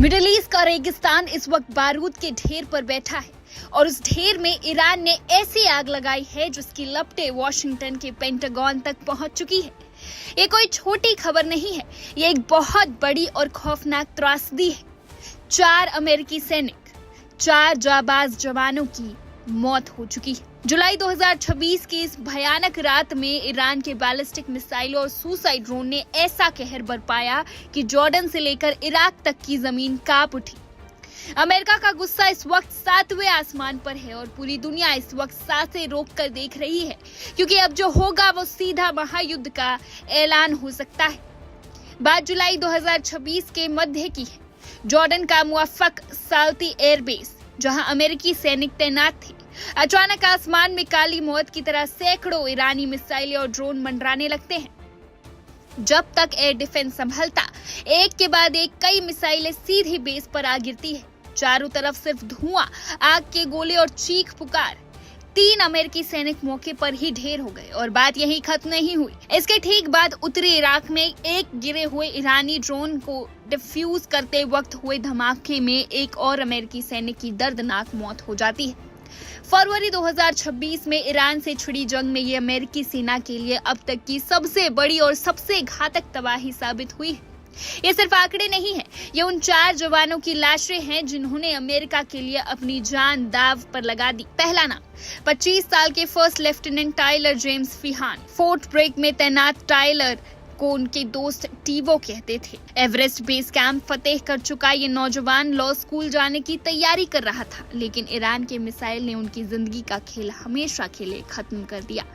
Middle east का रेगिस्तान इस वक्त बारूद के ढेर पर बैठा है और उस ढेर में ईरान ने ऐसी आग लगाई है जिसकी लपटें वॉशिंगटन के पेंटागन तक पहुंच चुकी है। ये कोई छोटी खबर नहीं है, ये एक बहुत बड़ी और खौफनाक त्रासदी है। 4 अमेरिकी सैनिक, 4 जाबाज जवानों की मौत हो चुकी है। जुलाई 2026 की इस भयानक रात में ईरान के बैलिस्टिक मिसाइलों और सुसाइड ड्रोन ने ऐसा कहर बरपाया कि जॉर्डन से लेकर इराक तक की जमीन कांप उठी। अमेरिका का गुस्सा इस वक्त 7वें आसमान पर है और पूरी दुनिया इस वक्त सांसें रोक कर देख रही है, क्योंकि अब जो होगा वो सीधा महायुद्ध का ऐलान हो सकता है। बात जुलाई 2026 के मध्य की है। जॉर्डन का मुवफ्फक साल्ती एयरबेस, जहां अमेरिकी सैनिक तैनात थे, अचानक आसमान में काली मौत की तरह सैकड़ों ईरानी मिसाइलें और ड्रोन मंडराने लगते हैं। जब तक एयर डिफेंस संभलता, एक के बाद एक कई मिसाइलें सीधी बेस पर आ गिरती है। चारों तरफ सिर्फ धुआं, आग के गोले और चीख पुकार। 3 अमेरिकी सैनिक मौके पर ही ढेर हो गए और बात यहीं खत्म नहीं हुई। इसके ठीक बाद उत्तरी इराक में एक गिरे हुए ईरानी ड्रोन को डिफ्यूज करते वक्त हुए धमाके में एक और अमेरिकी सैनिक की दर्दनाक मौत हो जाती है। फरवरी 2026 में ईरान से छिड़ी जंग में ये अमेरिकी सेना के लिए अब तक की सबसे बड़ी और सबसे घातक तबाही साबित हुई है। ये सिर्फ आंकड़े नहीं है, ये उन 4 जवानों की लाशें हैं जिन्होंने अमेरिका के लिए अपनी जान दाव पर लगा दी। पहला नाम 25 साल के first lieutenant Tyler James Feehan. Fort Bragg में तैनात टाइलर को उनके दोस्त टीवो कहते थे। एवरेस्ट बेस कैंप फतेह कर चुका ये नौजवान लॉ स्कूल जाने की तैयारी कर रहा था, लेकिन ईरान के मिसाइल ने उनकी जिंदगी का खेल हमेशा के लिए खत्म कर दिया।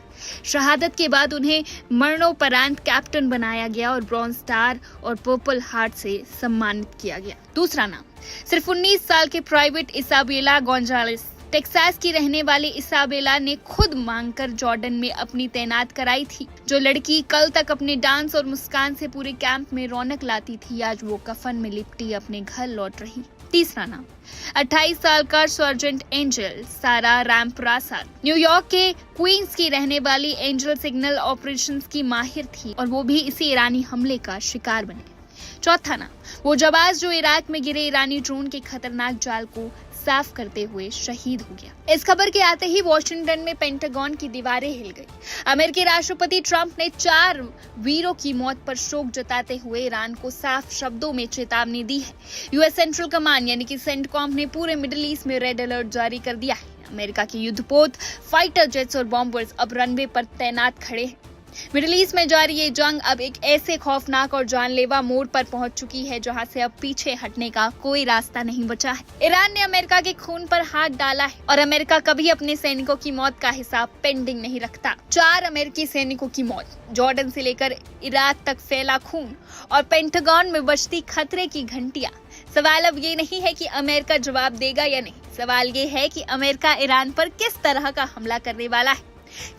शहादत के बाद उन्हें मरणोपरांत कैप्टन बनाया गया और ब्रॉन्ज स्टार और पर्पल हार्ट से सम्मानित किया गया। दूसरा नाम सिर्फ 19 साल के प्राइवेट इसाबेला गोंजालेस। टेक्सास की रहने वाली इसाबेला ने खुद मांगकर जॉर्डन में अपनी तैनात कराई थी। जो लड़की कल तक अपने डांस और मुस्कान से पूरे कैंप में रौनक लाती थी, आज वो कफन में लिपटी अपने घर लौट रही। तीसरा नाम 28 साल का सर्जेंट एंजल सारा रैमप्रासाद। न्यूयॉर्क के क्वींस की रहने वाली एंजल सिग्नल ऑपरेशंस की माहिर थी और वो भी इसी ईरानी हमले का शिकार बने। चौथा नाम वो जाबाज जो इराक में गिरे ईरानी ड्रोन के खतरनाक जाल को साफ करते हुए शहीद हो गया। इस खबर के आते ही वॉशिंगटन में पेंटागन की दीवारें हिल गई। अमेरिकी राष्ट्रपति ट्रंप ने 4 वीरों की मौत पर शोक जताते हुए ईरान को साफ शब्दों में चेतावनी दी है। यूएस सेंट्रल कमांड यानी कि सेंटकॉम ने पूरे मिडिल ईस्ट में रेड अलर्ट जारी कर दिया है। अमेरिका के युद्धपोत, फाइटर जेट्स और बॉम्बर्स अब रनवे पर तैनात खड़े हैं। मिडिल ईस्ट में जारी ये जंग अब एक ऐसे खौफनाक और जानलेवा मोड़ पर पहुंच चुकी है जहां से अब पीछे हटने का कोई रास्ता नहीं बचा है। ईरान ने अमेरिका के खून पर हाथ डाला है और अमेरिका कभी अपने सैनिकों की मौत का हिसाब पेंडिंग नहीं रखता। 4 अमेरिकी सैनिकों की मौत, जॉर्डन से लेकर इराक तक फैला खून और पेंटागन में बजती खतरे की घंटियां। सवाल अब ये नहीं है कि अमेरिका जवाब देगा या नहीं, सवाल ये है कि अमेरिका ईरान पर किस तरह का हमला करने वाला है।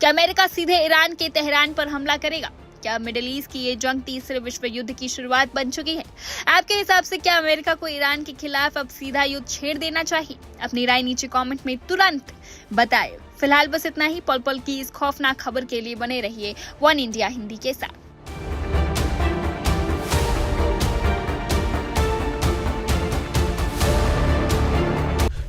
क्या अमेरिका सीधे ईरान के तेहरान पर हमला करेगा? क्या मिडिल ईस्ट की ये जंग तीसरे विश्व युद्ध की शुरुआत बन चुकी है? आपके हिसाब से क्या अमेरिका को ईरान के खिलाफ अब सीधा युद्ध छेड़ देना चाहिए? अपनी राय नीचे कमेंट में तुरंत बताएं। फिलहाल बस इतना ही। पल पल की इस खौफनाक खबर के लिए बने रहिए वन इंडिया हिंदी के साथ।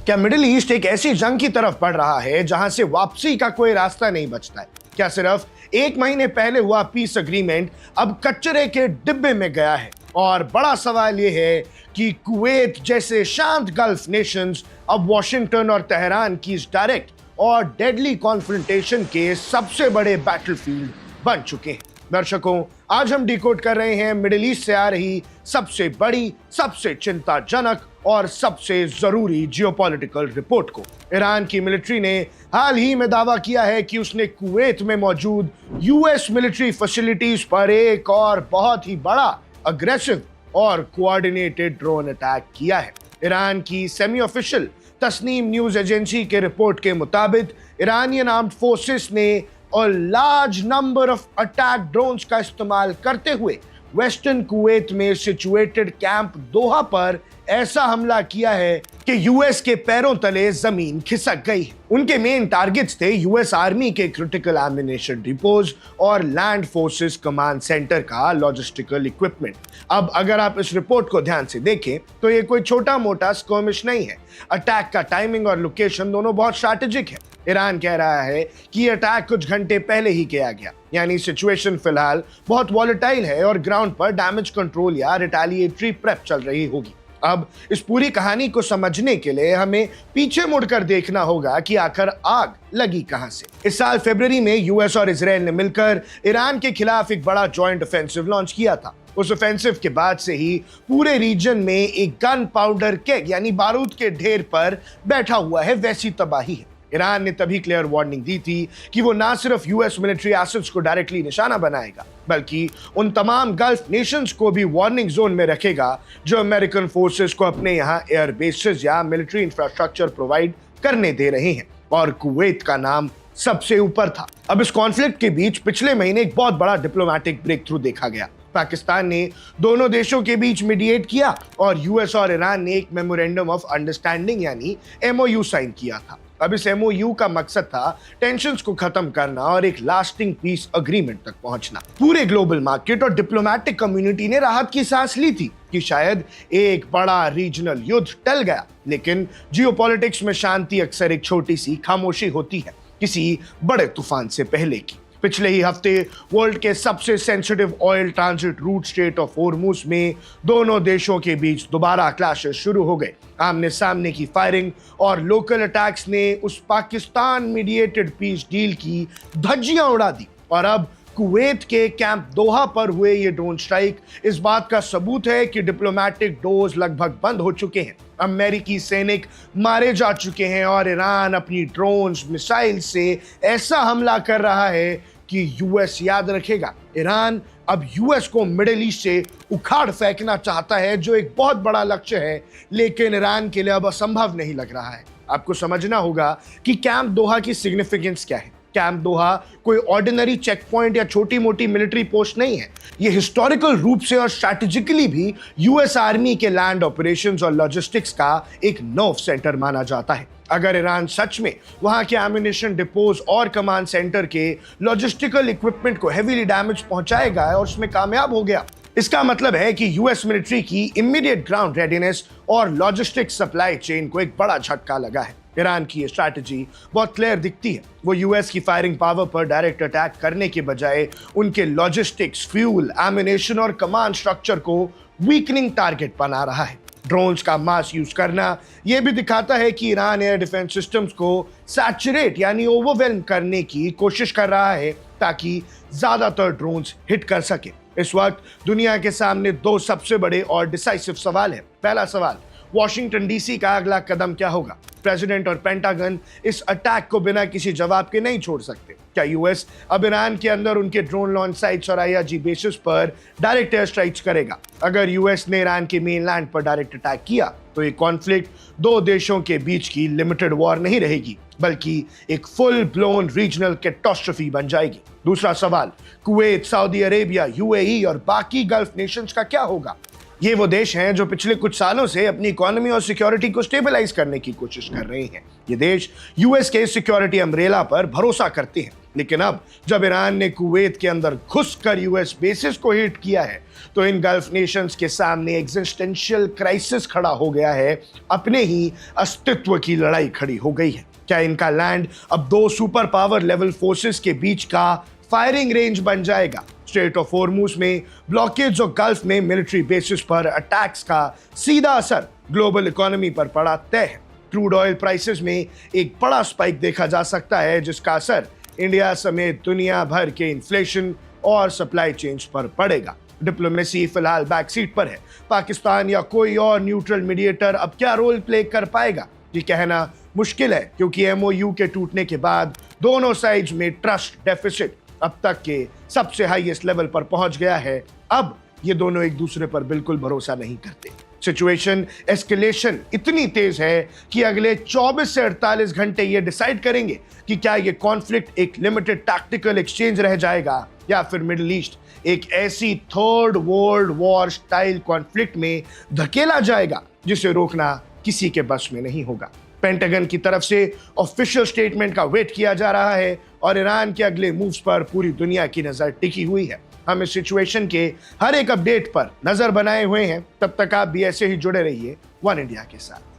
क्या मिडिल ईस्ट एक ऐसी जंग की तरफ बढ़ रहा है जहां से वापसी का कोई रास्ता नहीं बचता है? क्या सिर्फ 1 महीने पहले हुआ पीस एग्रीमेंट अब कचरे के डिब्बे में गया है? और बड़ा सवाल यह है कि कुवैत जैसे शांत गल्फ नेशंस अब वॉशिंगटन और तेहरान की इस डायरेक्ट और डेडली कॉन्फ्रंटेशन के सबसे बड़े बैटलफील्ड बन चुके हैं। दर्शकों, आज हम डिकोड कर रहे हैं मिडिल ईस्ट से आ रही सबसे बड़ी, सबसे चिंताजनक और सबसे जरूरी जियोपॉलिटिकल रिपोर्ट को। ईरान की मिलिट्री ने हाल ही में दावा किया है कि उसने कुवैत में मौजूद यूएस मिलिट्री फैसिलिटीज पर एक और बहुत ही बड़ा अग्रेसिव और कोऑर्डिनेटेड ड्रोन अटैक किया है। ईरान की semi official Tasnim news agency के रिपोर्ट के मुताबिक ईरानियन आर्म्ड फोर्सेस ने और large number of attack drones का इस्तेमाल करते हुए वेस्टर्न कुवैत में सिचुएटेड कैंप दोहा पर ऐसा हमला किया है कि यूएस के पैरों तले जमीन खिसक गई। उनके मेन टारगेट्स थे यूएस आर्मी के क्रिटिकल एमिनेशन डिपोज और लैंड फोर्सेस कमांड सेंटर का लॉजिस्टिकल इक्विपमेंट। अब अगर आप इस रिपोर्ट को ध्यान से देखें तो ये कोई छोटा मोटा स्कर्मिश नहीं है। अटैक का टाइमिंग और लोकेशन दोनों बहुत स्ट्रैटेजिक है। ईरान कह रहा है कि ये अटैक कुछ घंटे पहले ही किया गया, यानी सिचुएशन फिलहाल बहुत वॉलेटाइल है और ग्राउंड पर डैमेज कंट्रोल या रिटेलिएटरी प्रेप चल रही होगी। अब इस पूरी कहानी को समझने के लिए हमें पीछे मुड़कर देखना होगा कि आखिर आग लगी कहां से। इस साल फरवरी में यूएस और इजराइल ने मिलकर ईरान के खिलाफ एक बड़ा जॉइंट ऑफेंसिव लॉन्च किया था। उस ऑफेंसिव के बाद से ही पूरे रीजन में एक गन पाउडर केग यानी बारूद के ढेर पर बैठा हुआ है, वैसी तबाही है। ईरान ने तभी क्लियर वार्निंग दी थी कि वो ना सिर्फ यूएस मिलिट्री एसेट्स को डायरेक्टली निशाना बनाएगा, बल्कि उन तमाम गल्फ नेशंस को भी वार्निंग जोन में रखेगा जो अमेरिकन फोर्सेस को अपने यहां एयर बेसेस या मिलिट्री इंफ्रास्ट्रक्चर प्रोवाइड करने दे रहे हैं। और कुवैत का नाम सबसे ऊपर था। अब इस कॉन्फ्लिक्ट के बीच पिछले महीने एक बहुत बड़ा डिप्लोमेटिक ब्रेक थ्रू देखा गया। पाकिस्तान ने दोनों देशों के बीच मीडिएट किया और यूएस और ईरान ने एक मेमोरेंडम ऑफ अंडरस्टैंडिंग यानी एमओयू साइन किया था। अब इस एमओयू का मकसद था टेंशन्स को खत्म करना और एक लास्टिंग पीस एग्रीमेंट तक पहुंचना। पूरे ग्लोबल मार्केट और डिप्लोमेटिक कम्युनिटी ने राहत की सांस ली थी कि शायद एक बड़ा रीजनल युद्ध टल गया, लेकिन जियोपॉलिटिक्स में शांति अक्सर एक छोटी सी खामोशी होती है, किसी बड़े तूफान से पहले की। पिछले ही हफ्ते वर्ल्ड के सबसे sensitive oil transit route straight of Hormuz में दोनों देशों के बीच दोबारा क्लैशेस शुरू हो गए। आमने सामने की फायरिंग और लोकल अटैक्स ने उस पाकिस्तान मीडिएटेड पीस डील की धज्जियां उड़ा दी। और अब कुवैत के कैंप दोहा पर हुए ये ड्रोन स्ट्राइक इस बात का सबूत है कि डिप्लोमेटिक डोर्स लगभग बंद हो चुके हैं। अमेरिकी सैनिक मारे जा चुके हैं और ईरान अपनी ड्रोन्स मिसाइल से ऐसा हमला कर रहा है कि यूएस याद रखेगा। ईरान अब यूएस को मिडिल ईस्ट से उखाड़ फेंकना चाहता है, जो एक बहुत बड़ा लक्ष्य है, लेकिन ईरान के लिए अब असंभव नहीं लग रहा है। आपको समझना होगा कि कैंप दोहा की सिग्निफिकेंस क्या है। कैंप दोहा कोई ऑर्डिनरी चेक पॉइंट या छोटी मोटी मिलिट्री पोस्ट नहीं है। ये हिस्टोरिकल रूप से और स्ट्रैटेजिकली भी यूएस आर्मी के लैंड ऑपरेशंस और लॉजिस्टिक्स का एक नर्व सेंटर माना जाता है। अगर ईरान सच में वहां के एम्युनिशन डिपोज और कमांड सेंटर के लॉजिस्टिकल इक्विपमेंट को हेवीली डैमेज पहुंचाएगा और उसमें कामयाब हो गया, इसका मतलब है कि यूएस मिलिट्री की इमीडिएट ग्राउंड रेडीनेस और लॉजिस्टिक सप्लाई चेन को एक बड़ा झटका लगा है। ईरान की ये स्ट्रैटेजी बहुत क्लियर दिखती है। वो यूएस की फायरिंग पावर पर डायरेक्ट अटैक करने के बजाय उनके लॉजिस्टिक्स, फ्यूल, एम्युनिशन और कमांड स्ट्रक्चर को वीकनिंग टारगेट बना रहा है। ड्रोन्स का मास यूज करना यह भी दिखाता है कि ईरान एयर डिफेंस सिस्टम्स को सैचुरेट यानी ओवरवेल्म करने की कोशिश कर रहा है ताकि ज्यादातर ड्रोन्स हिट कर सके। इस वक्त दुनिया के सामने दो सबसे बड़े और डिसाइसिव सवाल है। पहला सवाल, वॉशिंगटन डीसी का अगला कदम क्या होगा? प्रेसिडेंट और पेंटागन इस अटैक को बिना किसी जवाब के नहीं छोड़ सकते। क्या यूएस अब ईरान के अंदर उनके ड्रोन लॉन्च साइट्स और आईआरजी बेसिस पर डायरेक्ट एयर स्ट्राइक्स करेगा? अगर यूएस ने ईरान के मेनलैंड पर डायरेक्ट अटैक किया तो ये कॉन्फ्लिक्ट दो देशों के बीच की लिमिटेड वॉर नहीं रहेगी, बल्कि एक फुल ब्लोन रीजनल कैटास्ट्रोफी बन जाएगी। दूसरा सवाल, कुवैत, सऊदी अरेबिया, यूएई और बाकी गल्फ नेशंस का क्या होगा? ये वो देश हैं जो पिछले कुछ सालों से अपनी इकोनॉमी और सिक्योरिटी को स्टेबलाइज करने की कोशिश कर रहे हैं। ये देश यूएस के सिक्योरिटी अम्ब्रेला पर भरोसा करते हैं, लेकिन अब जब ईरान ने कुवैत के अंदर घुसकर यूएस बेसिस को हिट किया है तो इन गल्फ नेशंस के सामने एग्जिस्टेंशियल क्राइसिस खड़ा हो गया है। अपने ही अस्तित्व की लड़ाई खड़ी हो गई है। क्या इनका लैंड अब दो सुपर पावर लेवल फोर्सेस के बीच का फायरिंग रेंज बन जाएगा? स्ट्रेट ऑफ होर्मुज में ब्लॉकेज और गल्फ में मिलिट्री बेसिस पर अटैक्स का सीधा असर ग्लोबल इकोनॉमी पर पड़ा तय है। क्रूड ऑयल प्राइसेस में एक बड़ा स्पाइक देखा जा सकता है, जिसका असर इंडिया समेत दुनिया भर के इन्फ्लेशन और सप्लाई चेन्स पर पड़ेगा। डिप्लोमेसी फिलहाल बैक सीट पर है। पाकिस्तान या कोई और न्यूट्रल मीडिएटर अब क्या रोल प्ले कर पाएगा, ये कहना मुश्किल है, क्योंकि एमओयू के टूटने के बाद दोनों साइड्स में ट्रस्ट डेफिसिट अब तक के सबसे हाईएस्ट लेवल पर पहुंच गया है। अब ये दोनों एक दूसरे पर बिल्कुल भरोसा नहीं करते। सिचुएशन एस्केलेशन इतनी तेज है कि अगले 24 से 48 घंटे ये डिसाइड करेंगे कि क्या ये कॉन्फ्लिक्ट एक लिमिटेड टैक्टिकल एक्सचेंज रह जाएगा या फिर मिडिल ईस्ट एक ऐसी third world war style conflict में धकेला जाएगा जिसे रोकना किसी के बस में नहीं होगा। पेंटागन की तरफ से ऑफिशियल स्टेटमेंट का वेट किया जा रहा है और ईरान के अगले मूव्स पर पूरी दुनिया की नजर टिकी हुई है। हम इस सिचुएशन के हर एक अपडेट पर नजर बनाए हुए हैं। तब तक आप भी ऐसे ही जुड़े रहिए वन इंडिया के साथ।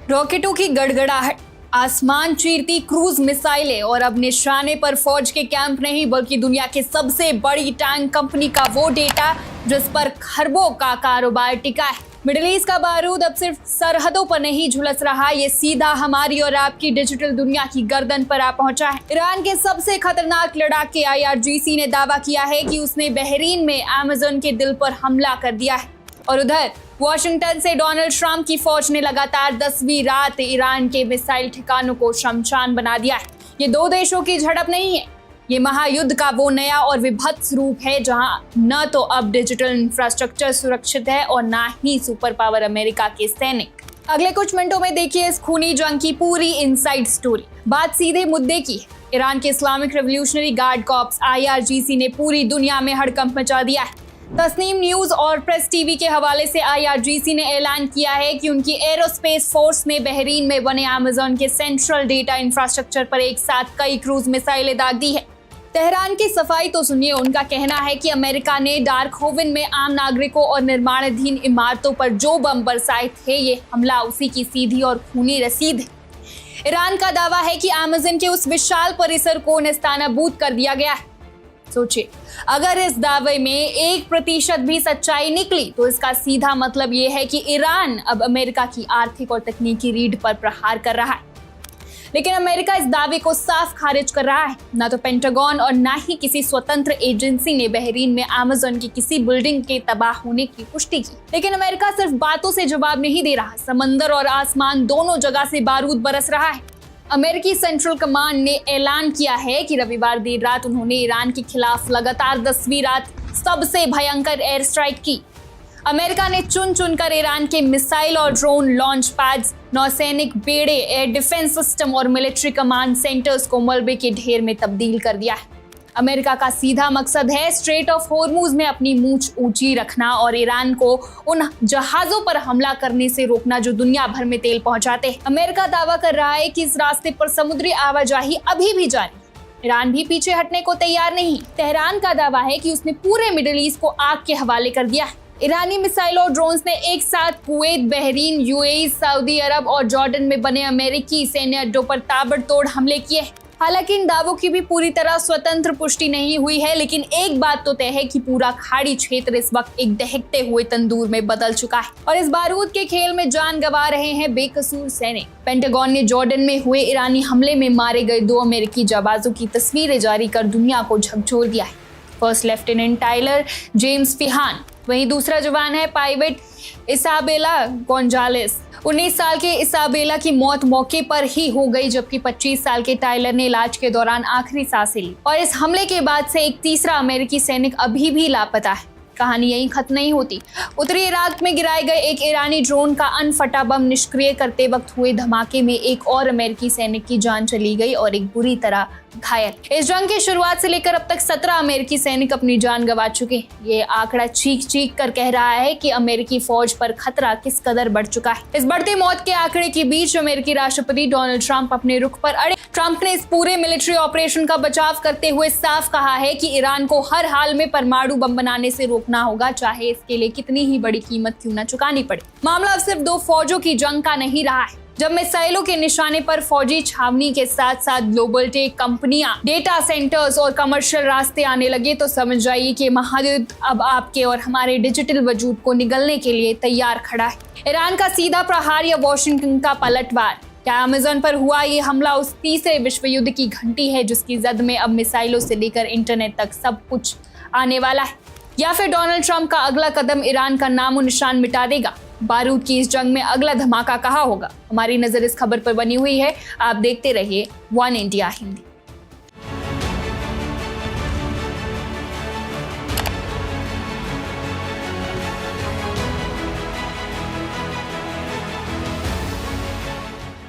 रॉकेटों की गड़गड़ाहट, आसमान चीरती क्रूज मिसाइलें और अब निशाने पर फौज के कैंप नहीं बल्कि दुनिया की सबसे बड़ी टैंक कंपनी का वो डेटा जिस पर खरबों का कारोबार टिका है। मिडिल ईस्ट का बारूद अब सिर्फ सरहदों पर नहीं झुलस रहा, ये सीधा हमारी और आपकी डिजिटल दुनिया की गर्दन पर आ पहुंचा है। ईरान के सबसे खतरनाक लड़ाके IRGC ने दावा किया है कि उसने बहरीन में अमेज़न के दिल पर हमला कर दिया है और उधर वॉशिंगटन से डोनाल्ड ट्रंप की फौज ने लगातार 10वीं रात ईरान के मिसाइल ठिकानों को शमशान बना दिया है। ये दो देशों की झड़प नहीं है, ये महायुद्ध का वो नया और विभत्स रूप है जहां न तो अब डिजिटल इंफ्रास्ट्रक्चर सुरक्षित है और न ही सुपर पावर अमेरिका के सैनिक। अगले कुछ मिनटों में देखिए इस खूनी जंग की पूरी इनसाइड स्टोरी। बात सीधे मुद्दे की है। ईरान के Islamic revolutionary guard corps IRGC ने पूरी दुनिया में हड़कंप मचा दिया है। तस्नीम न्यूज और प्रेस टीवी के हवाले से IRGC ने ऐलान किया है कि उनकी एरोस्पेस फोर्स ने बहरीन में बने अमेज़न के सेंट्रल डेटा इंफ्रास्ट्रक्चर पर एक साथ कई क्रूज मिसाइलें दाग दी है। तेहरान की सफाई तो सुनिए, उनका कहना है कि अमेरिका ने डार्क होवन में आम नागरिकों और निर्माणाधीन इमारतों पर जो बम बरसाए थे, ये हमला उसी की सीधी और खूनी रसीद है। ईरान का दावा है कि अमेज़न के उस विशाल परिसर को नेस्तानाबूद कर दिया गया है। सोचिए, अगर इस दावे में 1% भी सच्चाई निकली तो इसका सीधा मतलब यह है कि ईरान अब अमेरिका की आर्थिक और तकनीकी रीढ़ पर प्रहार कर रहा है। लेकिन अमेरिका इस दावे को साफ खारिज कर रहा है। ना तो पेंटागन और ना ही किसी स्वतंत्र एजेंसी ने बहरीन में अमेज़न की किसी बिल्डिंग के तबाह होने की पुष्टि की। लेकिन अमेरिका सिर्फ बातों से जवाब नहीं दे रहा, समंदर और आसमान दोनों जगह से बारूद बरस रहा है। अमेरिकी सेंट्रल कमांड ने ऐलान किया है कि रविवार देर रात उन्होंने ईरान के खिलाफ लगातार 10वीं रात सबसे भयंकर एयर स्ट्राइक की। अमेरिका ने चुन चुनकर ईरान के मिसाइल और ड्रोन लॉन्च पैड्स, नौसैनिक बेड़े, एयर डिफेंस सिस्टम और मिलिट्री कमांड सेंटर्स को मलबे के ढेर में तब्दील कर दिया है। अमेरिका का सीधा मकसद है स्ट्रेट ऑफ हॉर्मुज में अपनी मूंछ ऊंची रखना और ईरान को उन जहाजों पर हमला करने से रोकना जो दुनिया भर में तेल पहुंचाते हैं। अमेरिका दावा कर रहा है कि इस रास्ते पर समुद्री आवाजाही अभी भी जारी है। ईरान भी पीछे हटने को तैयार नहीं। तेहरान का दावा है कि उसने पूरे मिडिल ईस्ट को आग के हवाले कर दिया है। ईरानी मिसाइल और ड्रोन्स ने एक साथ कुवैत, बहरीन, UAE, सऊदी अरब और जॉर्डन में बने अमेरिकी सैन्य अड्डों पर ताबड़तोड़ हमले किए। हालांकि इन दावों की भी पूरी तरह स्वतंत्र पुष्टि नहीं हुई है, लेकिन एक बात तो तय है कि पूरा खाड़ी क्षेत्र इस वक्त एक दहकते हुए तंदूर में बदल चुका है और इस बारूद के खेल में जान गंवा रहे हैं बेकसूर सैनिक। पेंटागन ने जॉर्डन में हुए ईरानी हमले में मारे गए 2 अमेरिकी जाबाजों की तस्वीरें जारी कर दुनिया को झकझोर दिया है। फर्स्ट लेफ्टिनेंट टाइलर जेम्स फिहान, वहीं दूसरा जवान है पायलट इसाबेला गोंजालेस। 19 साल के इसाबेला की मौत मौके पर ही हो गई, जबकि 25 साल के टाइलर ने इलाज के दौरान आखिरी सांसें ली और इस हमले के बाद से एक तीसरा अमेरिकी सैनिक अभी भी लापता है। कहानी यहीं खत्म नहीं होती। उत्तरी इराक में गिराए गए एक ईरानी ड्रोन का अनफटा बम निष्क्रिय करते वक्त हुए धमाके में एक और अमेरिकी सैनिक की जान चली गई और एक बुरी तरह घायल। इस जंग की शुरुआत से लेकर अब तक 17 अमेरिकी सैनिक अपनी जान गंवा चुके हैं। ये आंकड़ा चीख चीख कर कह रहा है कि अमेरिकी फौज पर खतरा किस कदर बढ़ चुका है। इस बढ़ती मौत के आंकड़े के बीच अमेरिकी राष्ट्रपति डोनाल्ड ट्रंप अपने रुख पर अड़े। ट्रंप ने इस पूरे मिलिट्री ऑपरेशन का बचाव करते हुए साफ कहा है कि ईरान को हर हाल में परमाणु बम बनाने से रोकना होगा, चाहे इसके लिए कितनी ही बड़ी कीमत क्यों न चुकानी पड़े। मामला अब सिर्फ 2 फौजों की जंग का नहीं रहा है। जब मिसाइलों के निशाने पर फौजी छावनी के साथ साथ ग्लोबल टेक कंपनियां, डेटा सेंटर्स और कमर्शियल रास्ते आने लगे तो समझ जाइए कि महायुद्ध अब आपके और हमारे डिजिटल वजूद को निगलने के लिए तैयार खड़ा है। ईरान का सीधा प्रहार या वॉशिंगटन का पलटवार? क्या अमेज़न पर हुआ ये हमला उस तीसरे विश्व युद्ध की घंटी है जिसकी जद में अब मिसाइलों से लेकर इंटरनेट तक सब कुछ आने वाला है? या फिर डोनाल्ड ट्रंप का अगला कदम ईरान का नामो निशान मिटा देगा? बारूद की इस जंग में अगला धमाका कहाँ होगा? हमारी नजर इस खबर पर बनी हुई है। आप देखते रहिए वन इंडिया हिंदी।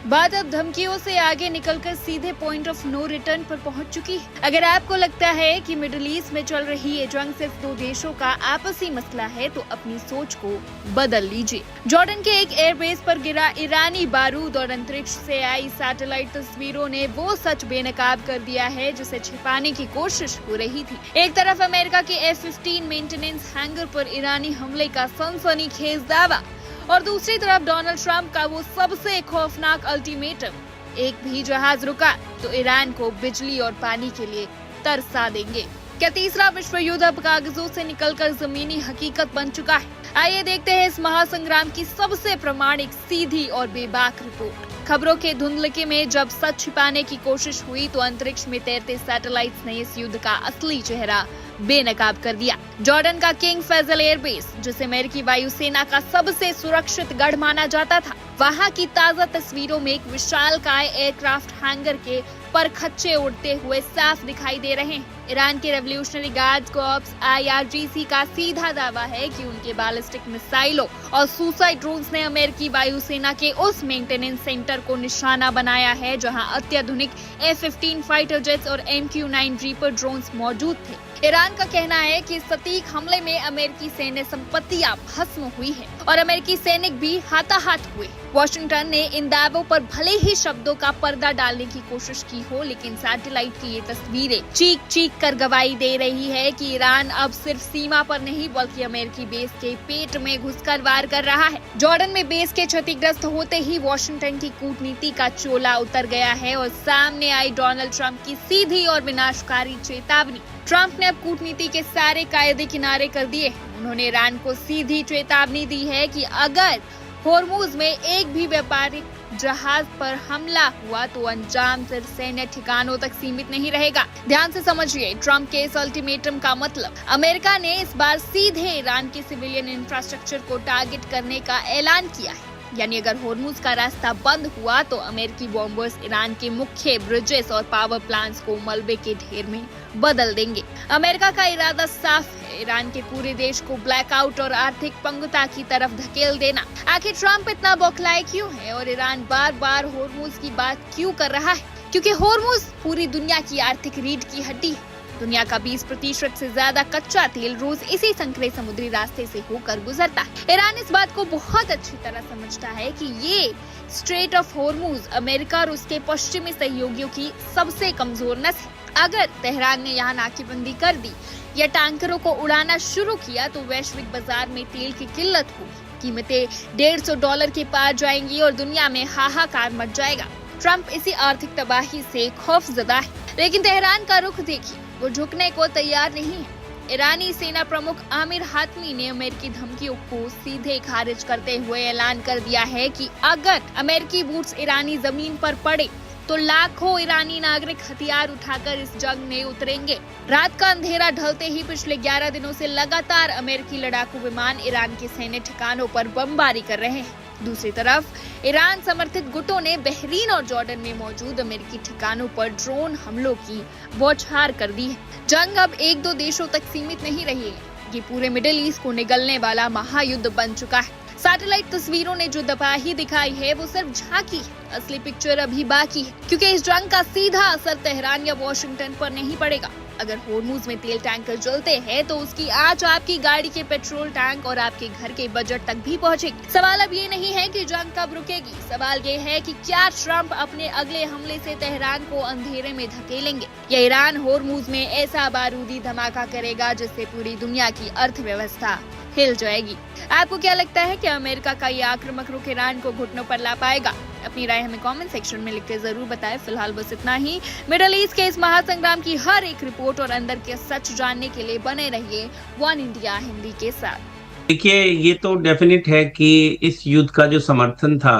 बात अब धमकियों से आगे निकलकर सीधे पॉइंट ऑफ नो रिटर्न पर पहुंच चुकी है। अगर आपको लगता है कि मिडिल ईस्ट में चल रही ये जंग सिर्फ 2 देशों का आपसी मसला है तो अपनी सोच को बदल लीजिए। जॉर्डन के एक एयरबेस पर गिरा ईरानी बारूद और अंतरिक्ष से आई सैटेलाइट तस्वीरों ने वो सच बेनकाब कर दिया है जिसे छिपाने की कोशिश हो रही थी। एक तरफ अमेरिका के F-15 मेंटेनेंस हैंगर पर ईरानी हमले का सनसनीखेज दावा और दूसरी तरफ डोनाल्ड ट्रंप का वो सबसे खौफनाक अल्टीमेटम, एक भी जहाज रुका तो ईरान को बिजली और पानी के लिए तरसा देंगे। क्या तीसरा विश्व युद्ध अब कागजों से निकलकर जमीनी हकीकत बन चुका है? आइए देखते हैं इस महासंग्राम की सबसे प्रामाणिक, सीधी और बेबाक रिपोर्ट। खबरों के धुंधलके में जब सच छिपाने की कोशिश हुई तो अंतरिक्ष में तैरते सैटेलाइट्स ने इस युद्ध का असली चेहरा बेनकाब कर दिया। जॉर्डन का किंग फैजल एयरबेस, जिसे अमेरिकी वायुसेना का सबसे सुरक्षित गढ़ माना जाता था, वहां की ताजा तस्वीरों में एक विशालकाय एयरक्राफ्ट हैंगर के परखच्चे उड़ते हुए साफ दिखाई दे रहे हैं। ईरान के रेवोल्यूशनरी गार्ड कॉर्प्स IRGC का सीधा दावा है कि उनके बैलिस्टिक मिसाइलों और सुसाइड ड्रोन्स ने अमेरिकी वायुसेना के उस मेंटेनेंस सेंटर को निशाना बनाया है जहां अत्याधुनिक F-15 फाइटर जेट्स और MQ-9 रीपर ड्रोन्स मौजूद थे। ईरान का कहना है कि सटीक हमले में अमेरिकी सैन्य संपत्तियां भस्म हुई है और अमेरिकी सैनिक भी हाथाहाथ हुए। वॉशिंगटन ने इन दावों पर भले ही शब्दों का पर्दा डालने की कोशिश की हो, लेकिन सैटेलाइट की ये तस्वीरें चीख चीख कर गवाही दे रही है कि ईरान अब सिर्फ सीमा पर नहीं बल्कि अमेरिकी बेस के पेट में घुसकर वार कर रहा है। जॉर्डन में बेस के क्षतिग्रस्त होते ही वॉशिंगटन की कूटनीति का चोला उतर गया है और सामने आई डोनाल्ड ट्रंप की सीधी और विनाशकारी चेतावनी। ट्रंप ने अब कूटनीति के सारे कायदे किनारे कर दिए। उन्होंने ईरान को सीधी चेतावनी दी है कि अगर होर्मुज में एक भी व्यापारिक जहाज पर हमला हुआ तो अंजाम सिर्फ सैन्य ठिकानों तक सीमित नहीं रहेगा। ध्यान से समझिए, ट्रंप के इस अल्टीमेटम का मतलब अमेरिका ने इस बार सीधे ईरान के सिविलियन इंफ्रास्ट्रक्चर को टारगेट करने का ऐलान किया है। यानी अगर होर्मुज का रास्ता बंद हुआ तो अमेरिकी बॉम्बर्स ईरान के मुख्य ब्रिजेस और पावर प्लांट्स को मलबे के ढेर में बदल देंगे। अमेरिका का इरादा साफ है, ईरान के पूरे देश को ब्लैकआउट और आर्थिक पंगुता की तरफ धकेल देना। आखिर ट्रंप इतना बौखलाए क्यों है और ईरान बार बार होर्मुज की बात क्यों कर रहा है? क्योंकि होर्मुज पूरी दुनिया की आर्थिक रीढ़ की हड्डी है। दुनिया का 20% से ज्यादा कच्चा तेल रोज इसी संकरे समुद्री रास्ते से होकर गुजरता है। ईरान इस बात को बहुत अच्छी तरह समझता है कि ये स्ट्रेट ऑफ होर्मुज अमेरिका और उसके पश्चिमी सहयोगियों की सबसे कमजोर नस है। अगर तेहरान ने यहाँ नाकेबंदी कर दी या टैंकरों को उड़ाना शुरू किया तो वैश्विक बाजार में तेल की किल्लत होगी, कीमतें $150 के पार जाएंगी और दुनिया में हाहाकार मच जाएगा। ट्रंप इसी आर्थिक तबाही से खौफजदा है, लेकिन तेहरान का रुख देखिए, वो झुकने को तैयार नहीं है। ईरानी सेना प्रमुख आमिर हातमी ने अमेरिकी धमकियों को सीधे खारिज करते हुए ऐलान कर दिया है कि अगर अमेरिकी बूट्स ईरानी जमीन पर पड़े तो लाखों ईरानी नागरिक हथियार उठाकर इस जंग में उतरेंगे। रात का अंधेरा ढलते ही पिछले 11 दिनों से लगातार अमेरिकी लड़ाकू विमान ईरान के सैन्य ठिकानों पर बमबारी कर रहे हैं। दूसरी तरफ ईरान समर्थित गुटों ने बहरीन और जॉर्डन में मौजूद अमेरिकी ठिकानों पर ड्रोन हमलों की बौछार कर दी है। जंग अब 1-2 देशों तक सीमित नहीं रही है, ये पूरे मिडिल ईस्ट को निगलने वाला महायुद्ध बन चुका है। सैटेलाइट तस्वीरों ने जो तबाही दिखाई है वो सिर्फ झांकी है, असली पिक्चर अभी बाकी है, क्योंकि इस जंग का सीधा असर तेहरान या वॉशिंगटन पर नहीं पड़ेगा। अगर होर्मुज में तेल टैंकर जलते हैं तो उसकी आंच आपकी गाड़ी के पेट्रोल टैंक और आपके घर के बजट तक भी पहुंचेगी। सवाल अब ये नहीं है कि जंग कब रुकेगी, सवाल ये है कि क्या ट्रंप अपने अगले हमले से तेहरान को अंधेरे में धकेलेंगे या ईरान होर्मुज में ऐसा बारूदी धमाका करेगा जिससे पूरी दुनिया की अर्थव्यवस्था हिल जाएगी। आपको क्या लगता है कि अमेरिका का ये आक्रामक रुख ईरान को घुटनों पर ला पाएगा? अपनी राय हमें कमेंट सेक्शन में लिखकर जरूर बताएं। फिलहाल बस इतना ही। मिडिल ईस्ट के इस महासंग्राम की हर एक रिपोर्ट और अंदर के सच जानने के लिए बने रहिए वन इंडिया हिंदी के साथ। देखिए, ये तो डेफिनेट है कि इस युद्ध का जो समर्थन था,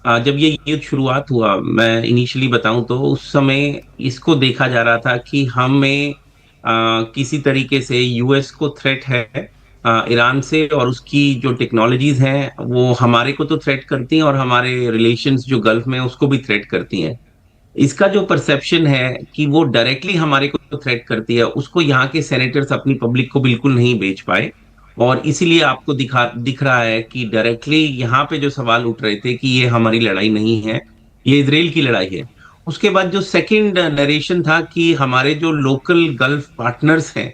जब ये युद्ध शुरुआत हुआ, मैं इनिशियली बताऊं तो उस समय इसको देखा जा रहा था कि हमें किसी तरीके से यूएस को थ्रेट है ईरान से, और उसकी जो टेक्नोलॉजीज हैं वो हमारे को तो थ्रेट करती हैं और हमारे रिलेशंस जो गल्फ में उसको भी थ्रेट करती हैं। इसका जो परसेप्शन है कि वो डायरेक्टली हमारे को तो थ्रेट करती है, उसको यहाँ के सेनेटर्स अपनी पब्लिक को बिल्कुल नहीं बेच पाए, और इसीलिए आपको दिख रहा है कि डायरेक्टली यहाँ पे जो सवाल उठ रहे थे कि ये हमारी लड़ाई नहीं है, ये इजराइल की लड़ाई है। उसके बाद जो सेकंड नरेशन था कि हमारे जो लोकल गल्फ पार्टनर्स हैं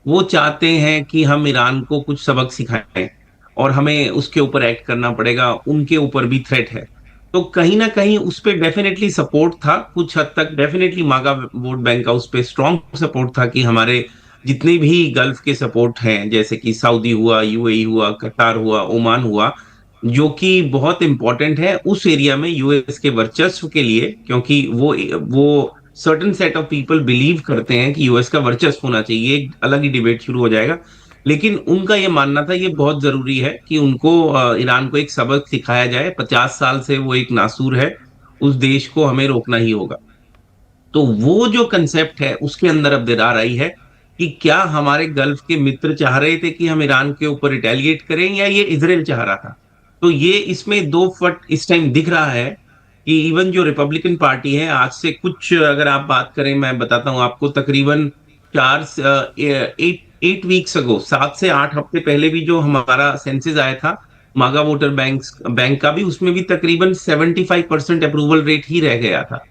वो चाहते हैं कि हम ईरान को कुछ सबक सिखाएं और हमें उसके ऊपर एक्ट करना पड़ेगा, उनके ऊपर भी थ्रेट है। तो कहीं ना कहीं उस पर डेफिनेटली सपोर्ट था, कुछ हद तक डेफिनेटली मागा वोट बैंक का उस पर स्ट्रॉन्ग सपोर्ट था कि हमारे जितने भी गल्फ के सपोर्ट हैं, जैसे कि सऊदी हुआ, यूएई हुआ, कतार हुआ, ओमान हुआ, जो कि बहुत इंपॉर्टेंट है उस एरिया में यूएस के वर्चस्व के लिए, क्योंकि वो certain set of people believe करते हैं कि यूएस का वर्चस्व होना चाहिए। एक अलग ही डिबेट शुरू हो जाएगा, लेकिन उनका ये मानना था ये बहुत जरूरी है कि उनको ईरान को एक सबक सिखाया जाए। 50 साल से वो एक नासूर है, उस देश को हमें रोकना ही होगा। तो वो जो कंसेप्ट है उसके अंदर अब दरार आई है कि क्या हमारे गल्फ के मित्र चाह रहे थे कि हम ईरान के ऊपर रिटेलिएट करें या ये इजराइल चाह रहा था। तो ये इसमें दो फट इस टाइम दिख रहा है कि इवन जो रिपब्लिकन पार्टी है, आज से कुछ अगर आप बात करें, मैं बताता हूं आपको, तकरीबन 8 वीक्स अगो, 7 से 8 हफ्ते पहले भी जो हमारा सेंसस आया था मागा वोटर बैंक का भी, उसमें भी तकरीबन 75% अप्रूवल रेट ही रह गया था।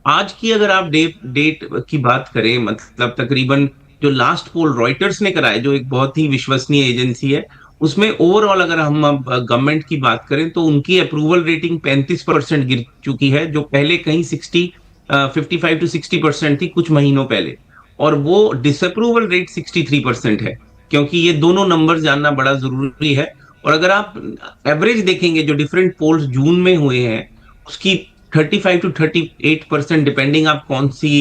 आज की अगर आप डेट की बात करें, मतलब तकरीबन जो लास्ट पोल रॉयटर्स ने कराया, जो एक बहुत ही विश्वसनीय एजेंसी है, उसमें ओवरऑल अगर हम गवर्नमेंट की बात करें तो उनकी अप्रूवल रेटिंग 35% गिर चुकी है, जो पहले कहीं 55 to 60% थी कुछ महीनों पहले, और वो डिसअप्रूवल रेट 63% है। क्योंकि ये दोनों नंबर जानना बड़ा जरूरी है। और अगर आप एवरेज देखेंगे जो डिफरेंट पोल्स जून में हुए हैं, उसकी 35 to 38%, डिपेंडिंग आप कौन सी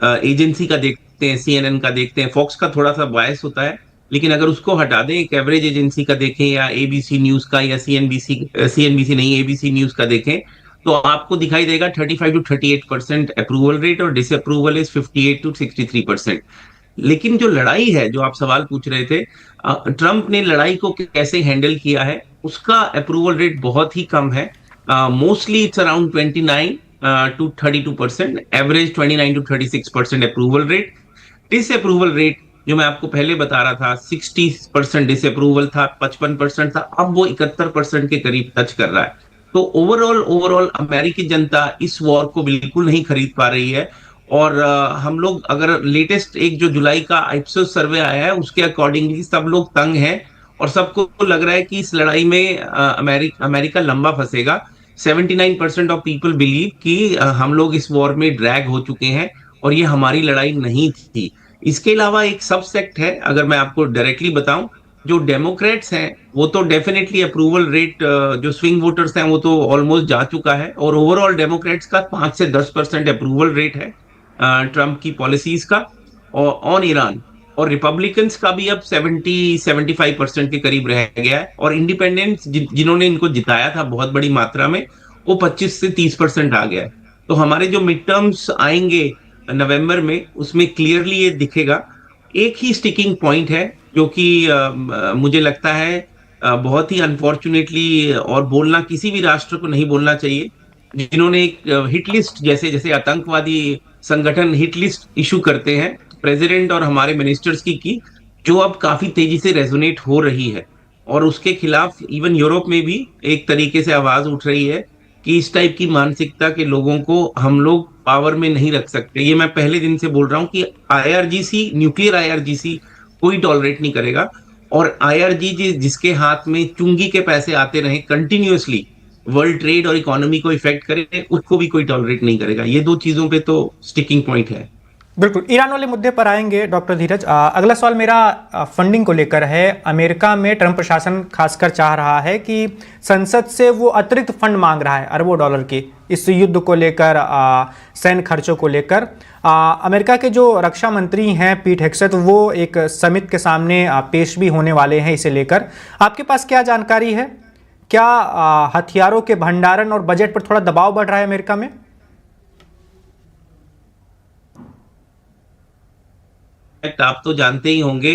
एजेंसी का देखते हैं, CNN का देखते हैं, फॉक्स का थोड़ा सा बायस होता है, लेकिन अगर उसको हटा दें, एक एवरेज एजेंसी का देखें या ABC न्यूज का या CNBC नहीं, ABC न्यूज का देखें, तो आपको दिखाई देगा 35 to 38% अप्रूवल रेट और डिसअप्रूवल इज 58 to 63%। लेकिन जो लड़ाई है, जो आप सवाल पूछ रहे थे, ट्रंप ने लड़ाई को कैसे हैंडल किया है, उसका अप्रूवल रेट बहुत ही कम है। Mostly it's around 29 to 32%, average 29 to 36% approval rate. Disapproval rate जो मैं आपको पहले बता रहा था, 60% डिसअप्रूवल था, 55% था, अब वो 71% के करीब टच कर रहा है। तो ओवरऑल अमेरिकी जनता इस वॉर को बिल्कुल नहीं खरीद पा रही है। और हम लोग अगर लेटेस्ट एक जो जुलाई का इप्सोस सर्वे आया है, उसके अकॉर्डिंगली सब लोग तंग हैं और सबको लग रहा है कि इस लड़ाई में अमेरिका लंबा फंसेगा। 79% ऑफ पीपल बिलीव कि हम लोग इस वॉर में ड्रैग हो चुके हैं और ये हमारी लड़ाई नहीं थी। इसके अलावा एक सब सेक्ट है, अगर मैं आपको डायरेक्टली बताऊं, जो डेमोक्रेट्स हैं वो तो डेफिनेटली अप्रूवल रेट, जो स्विंग वोटर्स हैं वो तो ऑलमोस्ट जा चुका है, और ओवरऑल डेमोक्रेट्स का 5 से 10% अप्रूवल रेट है ट्रम्प की पॉलिसीज का और ऑन ईरान। और रिपब्लिकन्स का भी अब 70-75% के करीब रह गया है, और इंडिपेंडेंट्स जिन्होंने इनको जिताया था बहुत बड़ी मात्रा में, वो 25 से 30% आ गया है। तो हमारे जो मिड टर्म्स आएंगे नवंबर में, उसमें क्लियरली ये दिखेगा। एक ही स्टिकिंग पॉइंट है जो कि मुझे लगता है बहुत ही अनफॉर्चुनेटली, और बोलना किसी भी राष्ट्र को नहीं बोलना चाहिए, जिन्होंने एक हिट लिस्ट, जैसे जैसे आतंकवादी संगठन हिट लिस्ट इशू करते हैं प्रेसिडेंट और हमारे मिनिस्टर्स की, जो अब काफी तेजी से रेजोनेट हो रही है, और उसके खिलाफ इवन यूरोप में भी एक तरीके से आवाज उठ रही है कि इस टाइप की मानसिकता के लोगों को हम लोग पावर में नहीं रख सकते। ये मैं पहले दिन से बोल रहा हूं कि आईआरजीसी, न्यूक्लियर आईआरजीसी कोई टॉलरेट नहीं करेगा, और आईआरजी जिसके हाथ में चुंगी के पैसे आते रहे कंटिन्यूअसली, वर्ल्ड ट्रेड और इकोनॉमी को इफेक्ट करे, उसको भी कोई टॉलरेट नहीं करेगा। ये दो चीजों पे तो स्टिकिंग पॉइंट है। बिल्कुल, ईरान वाले मुद्दे पर आएंगे डॉक्टर धीरज। अगला सवाल मेरा फंडिंग को लेकर है। अमेरिका में ट्रंप प्रशासन खासकर चाह रहा है कि संसद से वो अतिरिक्त फंड मांग रहा है अरबों डॉलर के, इस युद्ध को लेकर, सैन्य खर्चों को लेकर। अमेरिका के जो रक्षा मंत्री हैं पीट हेग्सेथ, वो एक समिट के सामने पेश भी होने वाले हैं इसे लेकर। आपके पास क्या जानकारी है? क्या हथियारों के भंडारण और बजट पर थोड़ा दबाव बढ़ रहा है अमेरिका में? आप तो जानते ही होंगे,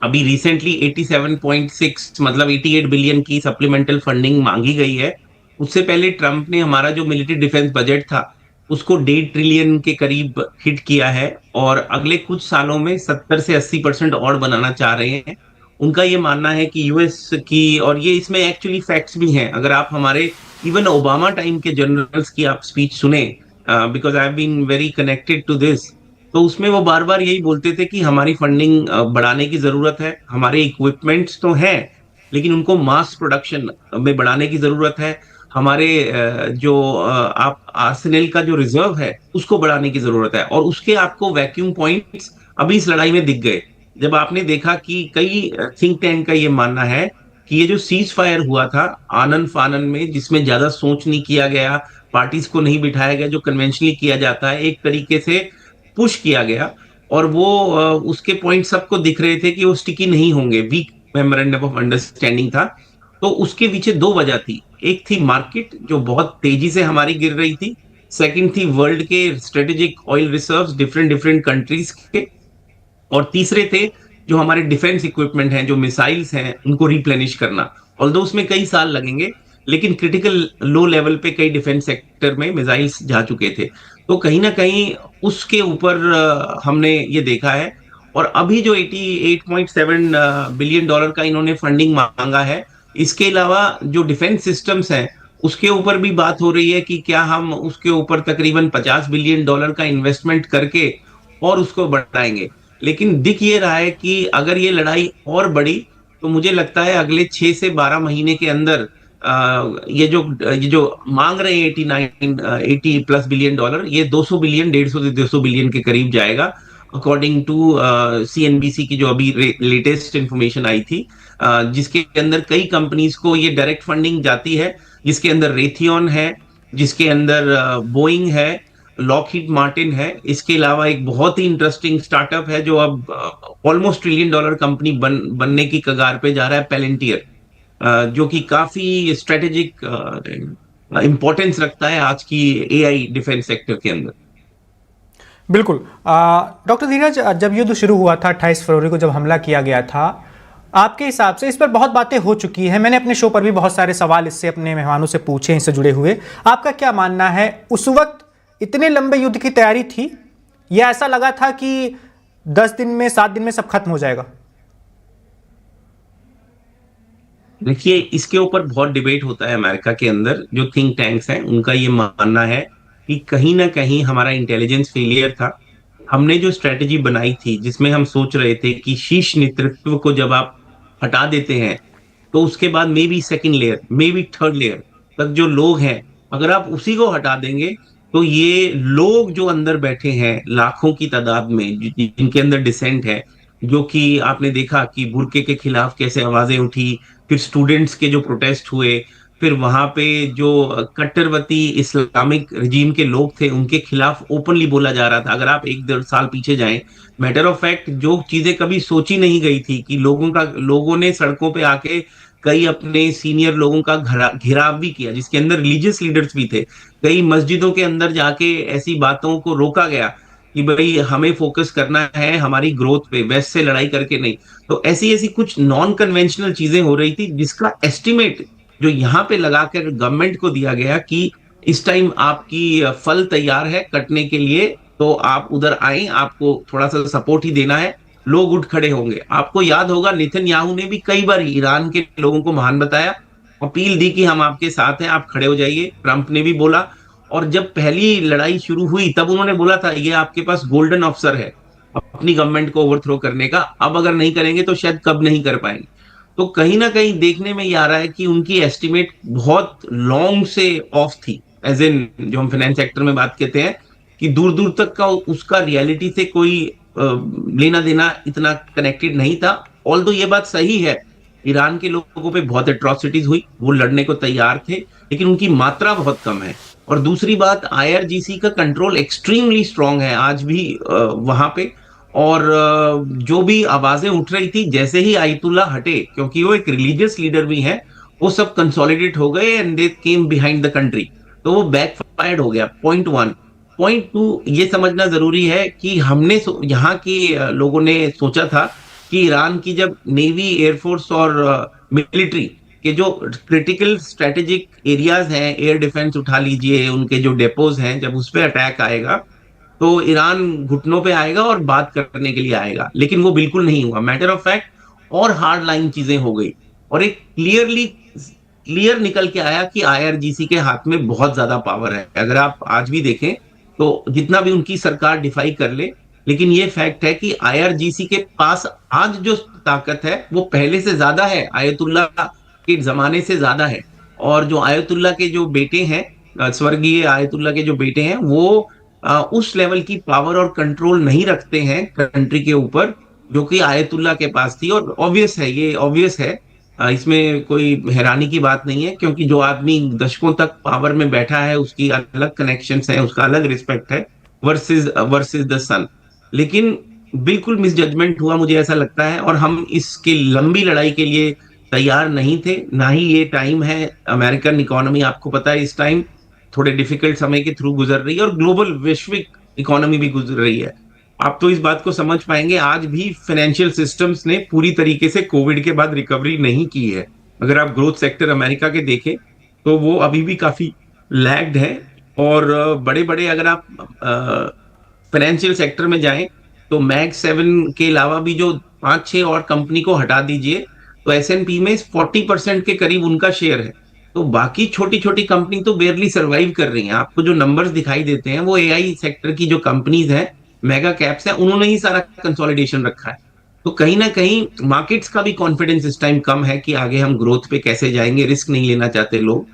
अभी रिसेंटली 87.6 मतलब 88 बिलियन की सप्लीमेंटल फंडिंग मांगी गई है। उससे पहले ट्रंप ने हमारा जो मिलिट्री डिफेंस बजट था उसको 1.5 ट्रिलियन के करीब हिट किया है, और अगले कुछ सालों में 70 से 80% और बनाना चाह रहे हैं। उनका ये मानना है कि यूएस की, और ये इसमें एक्चुअली फैक्ट्स भी हैं, अगर आप हमारे इवन ओबामा टाइम के जनरल्स की आप स्पीच सुने, because I have been very connected to this, तो उसमें वो बार बार यही बोलते थे कि हमारी फंडिंग बढ़ाने की जरूरत है, हमारे इक्विपमेंट्स तो हैं लेकिन उनको मास प्रोडक्शन में बढ़ाने की जरूरत है, हमारे जो आप आर्सेनल का जो रिजर्व है उसको बढ़ाने की जरूरत है। और उसके आपको वैक्यूम पॉइंट्स अभी इस लड़ाई में दिख गए, जब आपने देखा कि कई थिंक टैंक का ये मानना है कि ये जो सीज फायर हुआ था आनन फानन में, जिसमें ज्यादा सोच नहीं किया गया, पार्टीज को नहीं बिठाया गया जो कन्वेंशनली किया जाता है, एक तरीके से पुश किया गया, और वो उसके पॉइंट सबको दिख रहे थे कि वो स्टिकी नहीं होंगे, वीक मेमोरेंडम ऑफ अंडरस्टैंडिंग था। तो उसके पीछे दो वजह थी, एक थी मार्केट जो बहुत तेजी से हमारी गिर रही थी, सेकंड थी वर्ल्ड के strategic oil reserves different different countries के, और तीसरे थे जो हमारे डिफेंस इक्विपमेंट हैं, जो मिसाइल्स हैं, उनको रिप्लेनिश करना। ऑल्दो उसमें कई साल लगेंगे, लेकिन क्रिटिकल लो लेवल पे कई डिफेंस सेक्टर में मिसाइल्स जा चुके थे, तो कहीं ना कहीं उसके ऊपर हमने ये देखा है। और अभी जो 88.7 बिलियन डॉलर का इन्होंने फंडिंग मांगा है, इसके अलावा जो डिफेंस सिस्टम्स हैं उसके ऊपर भी बात हो रही है कि क्या हम उसके ऊपर तकरीबन 50 बिलियन डॉलर का इन्वेस्टमेंट करके और उसको बढ़ाएंगे। लेकिन दिख ये रहा है कि अगर ये लड़ाई और बढ़ी तो मुझे लगता है अगले 6 से 12 महीने के अंदर ये जो मांग रहे हैं 80+ बिलियन डॉलर, ये 200 बिलियन, 150 से 200 बिलियन के करीब जाएगा, अकॉर्डिंग टू सीएनबीसी की जो अभी लेटेस्ट इंफॉर्मेशन आई थी, जिसके अंदर कई कंपनीज को ये डायरेक्ट फंडिंग जाती है, जिसके अंदर रेथियन है, जिसके अंदर बोइंग है, लॉकहीड मार्टिन है। इसके अलावा एक बहुत ही इंटरेस्टिंग स्टार्टअप है जो अब ऑलमोस्ट $1 ट्रिलियन कंपनी बनने की कगार पे जा रहा है, पेलेंटियर, जो कि काफी स्ट्रेटेजिक इंपॉर्टेंस रखता है आज की एआई डिफेंस सेक्टर के अंदर। बिल्कुल। डॉक्टर धीरज, जब युद्ध शुरू हुआ था 28 फरवरी को, जब हमला किया गया था, आपके हिसाब से इस पर बहुत बातें हो चुकी हैं, मैंने अपने शो पर भी बहुत सारे सवाल इससे अपने मेहमानों से पूछे, इससे जुड़े हुए। आपका क्या मानना है, उस वक्त इतने लंबे युद्ध की तैयारी थी या ऐसा लगा था कि 10 दिन में 7 दिन में सब खत्म हो जाएगा? देखिए, इसके ऊपर बहुत डिबेट होता है अमेरिका के अंदर। जो थिंक टैंक्स हैं उनका ये मानना है कि कहीं ना कहीं हमारा इंटेलिजेंस फेलियर था। हमने जो स्ट्रेटेजी बनाई थी जिसमें हम सोच रहे थे कि शीर्ष नेतृत्व को जब आप हटा देते हैं तो उसके बाद may be second layer, may be third layer तक जो लोग हैं, अगर आप उसी को हटा देंगे तो ये लोग जो अंदर बैठे हैं लाखों की तादाद में, जिनके अंदर डिसेंट है, जो कि आपने देखा कि बुर्के के खिलाफ कैसे आवाजें उठी, फिर स्टूडेंट्स के जो प्रोटेस्ट हुए, फिर वहां पे जो कट्टरवादी इस्लामिक रिजीम के लोग थे उनके खिलाफ ओपनली बोला जा रहा था। अगर आप 1-1.5 साल पीछे जाएं, मैटर ऑफ फैक्ट जो चीजें कभी सोची नहीं गई थी कि लोगों ने सड़कों पे आके कई अपने सीनियर लोगों का घेराव भी किया, जिसके अंदर रिलीजियस लीडर्स भी थे। कई मस्जिदों के अंदर जाके ऐसी बातों को रोका गया कि भाई हमें फोकस करना है हमारी ग्रोथ पे, वेस्ट से लड़ाई करके नहीं। तो ऐसी ऐसी कुछ नॉन कन्वेंशनल चीजें हो रही थी, जिसका एस्टिमेट जो यहाँ पे लगाकर गवर्नमेंट को दिया गया कि इस टाइम आपकी फल तैयार है कटने के लिए, तो आप उधर आए, आपको थोड़ा सा सपोर्ट ही देना है, लोग उठ खड़े होंगे। आपको याद होगा नेतन्याहू ने भी कई बार ईरान के लोगों को महान बताया, अपील दी कि हम आपके साथ हैं, आप खड़े हो जाइए। ट्रंप ने भी बोला, और जब पहली लड़ाई शुरू हुई तब उन्होंने बोला था ये आपके पास गोल्डन अवसर है अपनी गवर्नमेंट को ओवरथ्रो करने का, अब अगर नहीं करेंगे तो शायद कब नहीं कर पाएंगे। तो कहीं ना कहीं देखने में ये आ रहा है कि उनकी एस्टिमेट बहुत लॉन्ग से ऑफ थी, एज इन जो हम फाइनेंस सेक्टर में बात कहते हैं कि दूर दूर तक का उसका रियलिटी से कोई लेना देना इतना कनेक्टेड नहीं था। ऑल्दो ये बात सही है, ईरान के लोगों पे बहुत एट्रोसिटीज हुई, वो लड़ने को तैयार थे, लेकिन उनकी मात्रा बहुत कम है। और दूसरी बात, आईआरजीसी का कंट्रोल एक्सट्रीमली स्ट्रांग है आज भी वहां पे। और जो भी आवाजें उठ रही थी, जैसे ही आयतुल्ला हटे, क्योंकि वो एक रिलीजियस लीडर भी हैं, वो सब कंसोलिडेट हो गए and they came behind the country, तो वो बैकफायर्ड हो गया। पॉइंट 1। पॉइंट 2, ये समझना जरूरी है कि हमने यहाँ के लोगों ने सोचा था कि ईरान की जब नेवी, एयरफोर्स और मिलिट्री के जो क्रिटिकल स्ट्रेटेजिक एरियाज हैं, एयर डिफेंस उठा लीजिए, उनके जो डेपोज हैं, जब उस पर अटैक आएगा तो ईरान घुटनों पे आएगा और बात करने के लिए आएगा, लेकिन वो बिल्कुल नहीं हुआ। मैटर ऑफ फैक्ट और हार्ड लाइन चीजें हो गई, और एक क्लियर निकल के आया कि आईआरजीसी के हाथ में बहुत ज्यादा पावर है। अगर आप आज भी देखें तो जितना भी उनकी सरकार डिफाई कर ले, लेकिन ये फैक्ट है कि आईआरजीसी के पास आज जो ताकत है वो पहले से ज्यादा है, आयतुल्ला के जमाने से ज्यादा है। और जो आयतुल्ला के जो बेटे हैं, स्वर्गीय आयतुल्ला के जो बेटे हैं, वो उस लेवल की पावर और कंट्रोल नहीं रखते हैं कंट्री के ऊपर जो कि आयतुल्ला के पास थी। और ऑब्वियस है, ये ऑब्वियस है, इसमें कोई हैरानी की बात नहीं है, क्योंकि जो आदमी दशकों तक पावर में बैठा है उसकी अलग कनेक्शंस हैं, उसका अलग रिस्पेक्ट है वर्सेस द सन। लेकिन बिल्कुल मिसजजमेंट हुआ, मुझे ऐसा लगता है, और हम इसकी लंबी लड़ाई के लिए तैयार नहीं थे, ना ही ये टाइम है। अमेरिकन इकोनॉमी आपको पता है इस टाइम थोड़े डिफिकल्ट समय के थ्रू गुजर रही है, और ग्लोबल वैश्विक इकोनॉमी भी गुजर रही है। आप तो इस बात को समझ पाएंगे, आज भी फाइनेंशियल सिस्टम्स ने पूरी तरीके से कोविड के बाद रिकवरी नहीं की है। अगर आप ग्रोथ सेक्टर अमेरिका के देखें तो वो अभी भी काफी लैग्ड है। और बड़े बड़े अगर आप फाइनेंशियल सेक्टर में जाएं तो मैग 7 के अलावा भी जो 5-6 और कंपनी को हटा दीजिए तो S&P में 40% के करीब उनका शेयर है। तो बाकी छोटी छोटी कंपनी तो बेयरली सर्वाइव कर रही हैं। आपको जो नंबर्स दिखाई देते हैं वो एआई सेक्टर की जो कंपनीज हैं, मेगा कैप्स हैं, उन्होंने ही सारा कंसोलिडेशन रखा है। तो कहीं ना कहीं मार्केट्स का भी कॉन्फिडेंस इस टाइम कम है कि आगे हम ग्रोथ पे कैसे जाएंगे, रिस्क नहीं लेना चाहते लोग।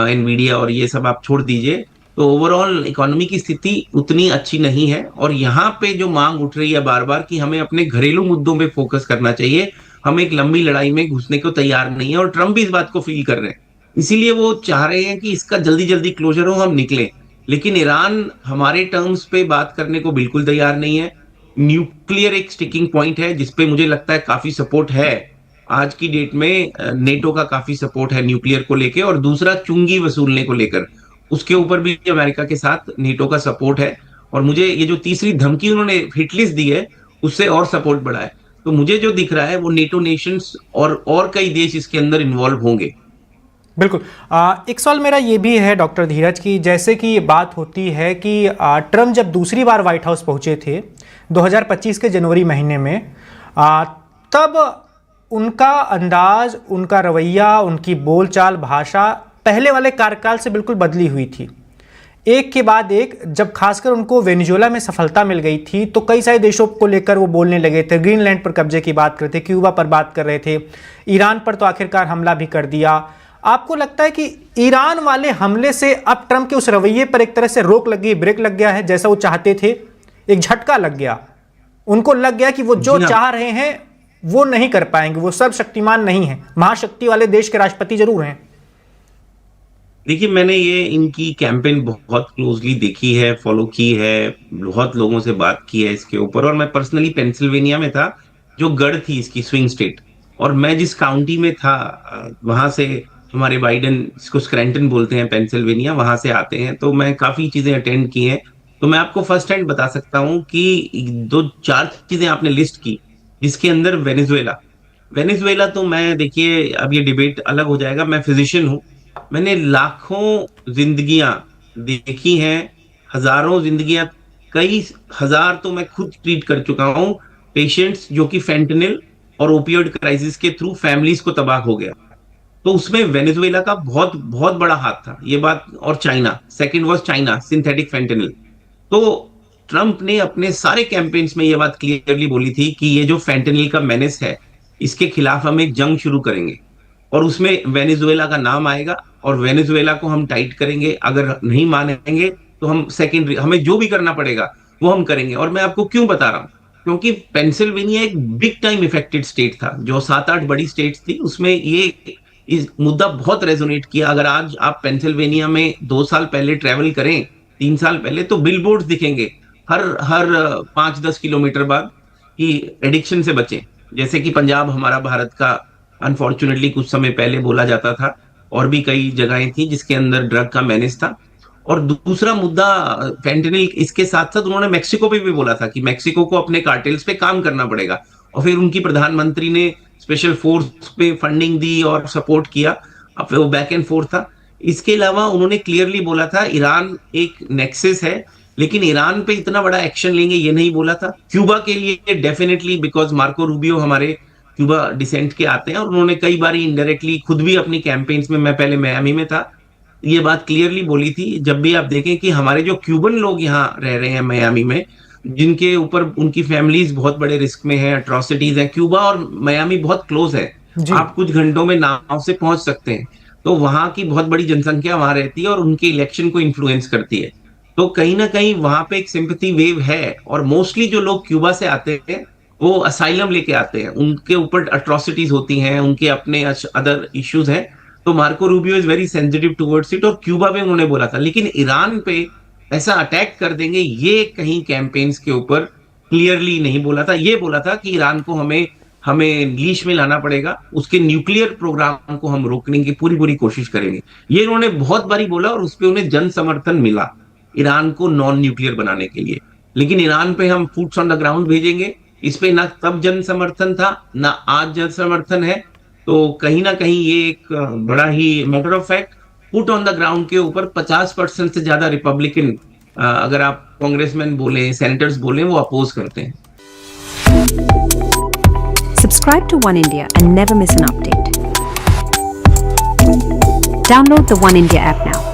एनवीडिया और ये सब आप छोड़ दीजिए, तो ओवरऑल इकोनॉमी की स्थिति उतनी अच्छी नहीं है। और यहाँ पे जो मांग उठ रही है बार बार कि हमें अपने घरेलू मुद्दों पे फोकस करना चाहिए, हम एक लंबी लड़ाई में घुसने को तैयार नहीं है, और ट्रंप भी इस बात को फील कर रहे हैं। इसीलिए वो चाह रहे हैं कि इसका जल्दी जल्दी क्लोजर हो, हम निकले। लेकिन ईरान हमारे टर्म्स पे बात करने को बिल्कुल तैयार नहीं है। न्यूक्लियर एक स्टिकिंग पॉइंट है जिसपे मुझे लगता है काफी सपोर्ट है आज की डेट में। नेटो का काफी सपोर्ट है न्यूक्लियर को लेके, और दूसरा चुंगी वसूलने को लेकर, उसके ऊपर भी अमेरिका के साथ नेटो का सपोर्ट है। और मुझे ये जो तीसरी धमकी उन्होंने हिटलिस्ट दी है उससे और सपोर्ट बढ़ा है। तो मुझे जो दिख रहा है वो नेटो नेशंस और कई देश इसके अंदर इन्वॉल्व होंगे। बिल्कुल। एक सवाल मेरा ये भी है डॉक्टर धीरज की, जैसे कि बात होती है कि ट्रम्प जब दूसरी बार व्हाइट हाउस पहुंचे थे 2025 के जनवरी महीने में, तब उनका अंदाज, उनका रवैया, उनकी बोलचाल, भाषा पहले वाले कार्यकाल से बिल्कुल बदली हुई थी। एक के बाद एक, जब खासकर उनको वेनेजुएला में सफलता मिल गई थी तो कई सारे देशों को लेकर वो बोलने लगे थे। ग्रीनलैंड पर कब्जे की बात कर रहे थे, क्यूबा पर बात कर रहे थे, ईरान पर तो आखिरकार हमला भी कर दिया। आपको लगता है कि ईरान वाले हमले से अब ट्रंप के उस रवैये पर एक तरह से रोक लग गई, ब्रेक लग गया है, जैसा वो चाहते थे, एक झटका लग गया उनको लग गया कि वो जो जी हाँ। चाह रहे हैं वो नहीं कर पाएंगे, वो सर्वशक्तिमान नहीं है, महाशक्ति वाले देश के राष्ट्रपति जरूर हैं। देखिए, मैंने ये इनकी कैंपेन बहुत क्लोजली देखी है, फॉलो की है, बहुत लोगों से बात की है इसके ऊपर, और मैं पर्सनली पेंसिल्वेनिया में था, जो गढ़ थी इसकी, स्विंग स्टेट, और मैं जिस काउंटी में था वहां से हमारे बाइडेन, इसको स्क्रैंटन बोलते हैं पेंसिल्वेनिया, वहां से आते हैं, तो मैं काफी चीजें अटेंड की हैं। तो मैं आपको फर्स्ट हैंड बता सकता हूँ कि दो चार चीजें आपने लिस्ट की, जिसके अंदर वेनेजुएला तो मैं, देखिए अब ये डिबेट अलग हो जाएगा, मैं फिजिशियन हूँ, मैंने लाखों जिंदगियां देखी हैं, हजारों जिंदगियां, कई हजार तो मैं खुद ट्रीट कर चुका हूं, पेशेंट्स जो कि फेंटनिल और ओपियोइड क्राइसिस के थ्रू फैमिलीज को तबाह हो गया। तो उसमें वेनेजुएला का बहुत बहुत बड़ा हाथ था ये बात, और China, second was China, synthetic fentanyl. तो ट्रंप ने अपने सारे कैंपेन्स में ये बात क्लियरली बोली थी कि ये जो फेंटनिल का मेनेस है, इसके खिलाफ हम एक जंग शुरू करेंगे, और उसमें वेनेजुएला का नाम आएगा, और वेनेजुएला को हम टाइट करेंगे, अगर नहीं मानेंगे तो हम सेकेंडरी, हमें जो भी करना पड़ेगा वो हम करेंगे। और मैं आपको क्यों बता रहा हूं, क्योंकि पेंसिल्वेनिया एक बिग टाइम इफेक्टेड स्टेट था, जो 7-8 बड़ी स्टेट्स थी, उसमें ये इस मुद्दा बहुत रेजोनेट किया। अगर आज आप पेंसिल्वेनिया में 2 साल पहले ट्रेवल करें, 3 साल पहले, तो बिलबोर्ड दिखेंगे हर 5-10 किलोमीटर बाद कि एडिक्शन से बचें, जैसे कि पंजाब हमारा भारत का अनफॉर्चुनेटली कुछ समय पहले बोला जाता था, और भी कई जगहें थी जिसके अंदर ड्रग का मैनेज था। और दूसरा मुद्दा फेंटनिल, इसके साथ साथ उन्होंने मेक्सिको पे भी बोला था कि मेक्सिको को अपने कार्टेल्स पे काम करना पड़ेगा, और फिर उनकी प्रधानमंत्री ने स्पेशल फोर्स पे फंडिंग दी और सपोर्ट किया, अब वो बैक एंड फोर्थ था। इसके अलावा उन्होंने क्लियरली बोला था ईरान एक नेक्सस है, लेकिन ईरान पे इतना बड़ा एक्शन लेंगे ये नहीं बोला था। क्यूबा के लिए डेफिनेटली, बिकॉज मार्को रूबियो हमारे क्यूबा डिसेंट के आते हैं, और उन्होंने कई बार इनडायरेक्टली खुद भी अपनी कैंपेन्स में, मैं पहले मियामी में था, ये बात क्लियरली बोली थी। जब भी आप देखें कि हमारे जो क्यूबन लोग यहाँ रह रहे हैं मियामी में, जिनके ऊपर उनकी फैमिलीज बहुत बड़े रिस्क में है, अट्रॉसिटीज है, क्यूबा और मियामी बहुत क्लोज है, आप कुछ घंटों में नाव से पहुंच सकते हैं, तो वहां की बहुत बड़ी जनसंख्या वहां रहती है और उनके इलेक्शन को इन्फ्लुएंस करती है। तो कहीं ना कहीं वहां पे एक सिंपैथी वेव है, और मोस्टली जो लोग क्यूबा से आते हैं वो असाइलम लेके आते हैं, उनके ऊपर अट्रॉसिटीज होती हैं, उनके अपने अदर इश्यूज हैं, तो Marco Rubio is very sensitive towards it, और क्यूबा पे उन्होंने बोला था। लेकिन ईरान पे ऐसा अटैक कर देंगे ये कहीं कैंपेन्स के ऊपर क्लियरली नहीं बोला था। ये बोला था कि ईरान को हमें लीश में लाना पड़ेगा, उसके न्यूक्लियर प्रोग्राम को हम रोकने की पूरी कोशिश करेंगे, ये उन्होंने बहुत बारी बोला, और उस पर उन्हें जन समर्थन मिला ईरान को नॉन न्यूक्लियर बनाने के लिए। लेकिन ईरान पे हम फूट्स ऑन द ग्राउंड भेजेंगे, इस पे ना तब जन समर्थन था ना आज जन समर्थन है। तो कहीं ना कहीं ये एक बड़ा ही matter of fact, foot on the ground के ऊपर 50% से ज्यादा रिपब्लिकन, अगर आप कांग्रेसमैन बोले, सेनेटर्स बोले, वो अपोज करते हैं। Subscribe to One India and never miss an update. Download the One India app now.